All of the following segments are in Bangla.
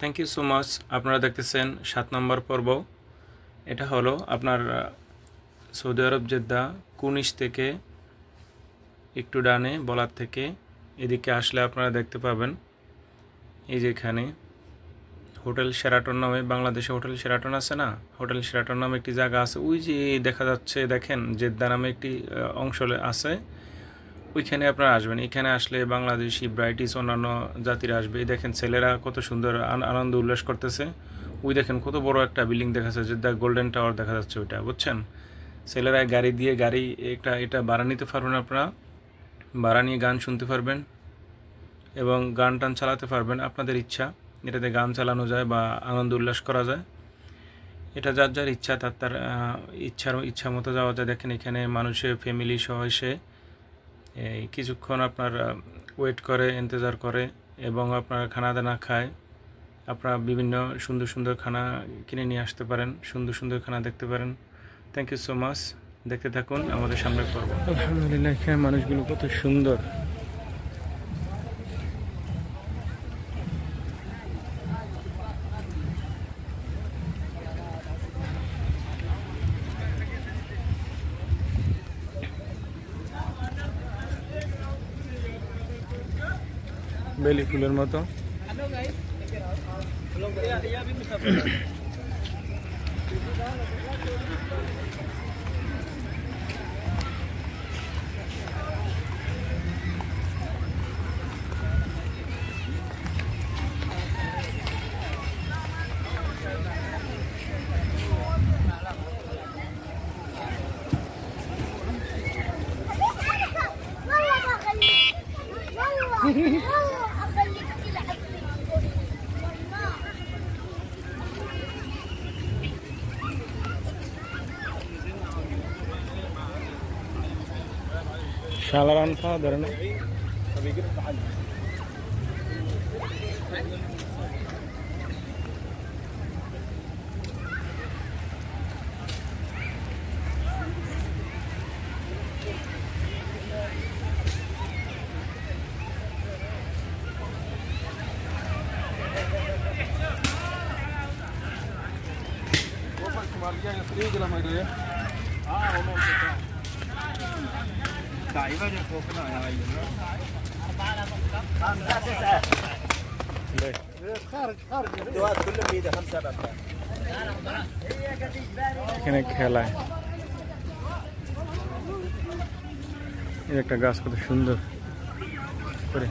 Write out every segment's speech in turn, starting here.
Thank you so much. আপনারা দেখতেছেন 7 নম্বর পর্ব। এটা হলো আপনার সৌদি আরব জেদ্দা কুনিশ থেকে একটু ডানে বলার থেকে এদিকে আসলে আপনারা দেখতে পাবেন এই যে এখানে হোটেল শেরাটন নামে, বাংলাদেশে হোটেল শেরাটন আছে না, হোটেল শেরাটন নামে একটি জায়গা আছে। ওই যে দেখা যাচ্ছে, দেখেন জেদ্দা নামে একটি অংশ আছে, ওইখানে আপনারা আসবেন। এখানে আসলে বাংলাদেশি, ব্রাইটিশ, অন্যান্য জাতিরা আসবে। এই দেখেন ছেলেরা কত সুন্দর আনন্দ উল্লাস করতেছে। ওই দেখেন কত বড় একটা বিল্ডিং দেখা যাচ্ছে, জেদ্দা গোল্ডেন টাওয়ার দেখা যাচ্ছে, ওইটা বুঝছেন। ছেলেরা গাড়ি দিয়ে এটা ভাড়া নিতে পারবেন, আপনারা ভাড়া নিয়ে গান শুনতে পারবেন এবং গান টান চালাতে পারবেন আপনাদের ইচ্ছা। এটাতে গান চালানো যায় বা আনন্দ উল্লাস করা যায়। এটা যার যার ইচ্ছা, তার ইচ্ছা মতো যাওয়া যায়। দেখেন এখানে মানুষের ফ্যামিলি সহ এসে কিছুক্ষণ আপনার ওয়েট করে, ইন্তজার করে এবং আপনার খানা দানা খায়। আপনারা বিভিন্ন সুন্দর সুন্দর খানা কিনে নিয়ে আসতে পারেন, সুন্দর সুন্দর খানা দেখতে পারেন। Thank you so much. দেখতে থাকুন আমাদের সামনে পর্ব। আলহামদুলিল্লাহ, এখানে মানুষগুলো কত সুন্দর। বেলি ফুলের মতো। শালারান খাওয়া ধরে না। এখানে খেলায় একটা গাছ কত সুন্দর করে।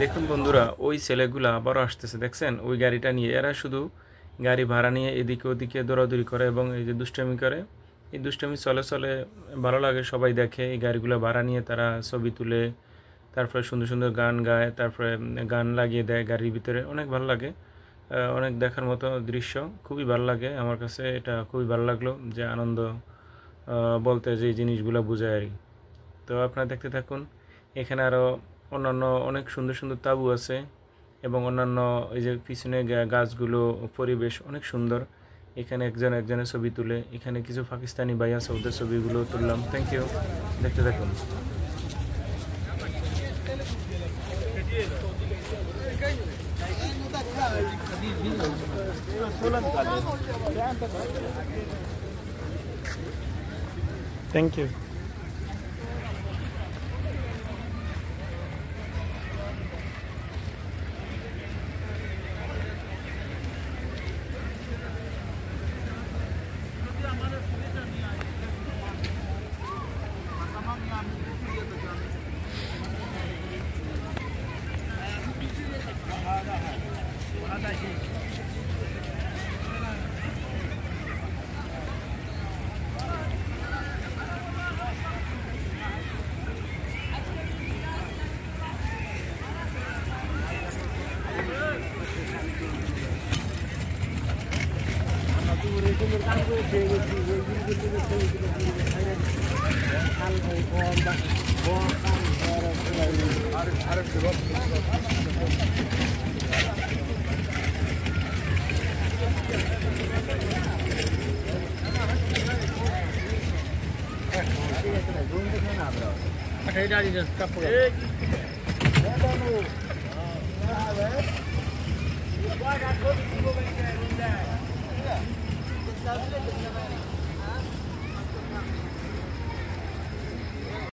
দেখুন বন্ধুরা, ওই ছেলেগুলা আবারও আসতেছে, দেখছেন ওই গাড়িটা নিয়ে। এরা শুধু গাড়ি ভাড়া নিয়ে এদিকে ওদিকে দৌড়াদৌড়ি করে এবং এই যে দুষ্টামি করে। এই দুষ্টামি চলে চলে ভালো লাগে, সবাই দেখে। এই গাড়িগুলো ভাড়া নিয়ে তারা ছবি তুলে, তারপরে সুন্দর সুন্দর গান গায়, তারপরে গান লাগিয়ে দেয় গাড়ির ভিতরে। অনেক ভালো লাগে, অনেক দেখার মতো দৃশ্য, খুবই ভালো লাগে। আমার কাছে এটা খুবই ভালো লাগলো, যে আনন্দ বলতে যে জিনিসগুলো বোঝায় আর কি। তো আপনারা দেখতে থাকুন। এখানে আরও অন্যান্য অনেক সুন্দর সুন্দর তাঁবু আছে এবং অন্যান্য এই যে পিছনে গাছগুলো, পরিবেশ অনেক সুন্দর। এখানে একজনের ছবি তুলে, এখানে কিছু পাকিস্তানি ভাই আছে, ওদের ছবিগুলো তুললাম। Thank you. দেখতে থাকুন। Thank you. Hey,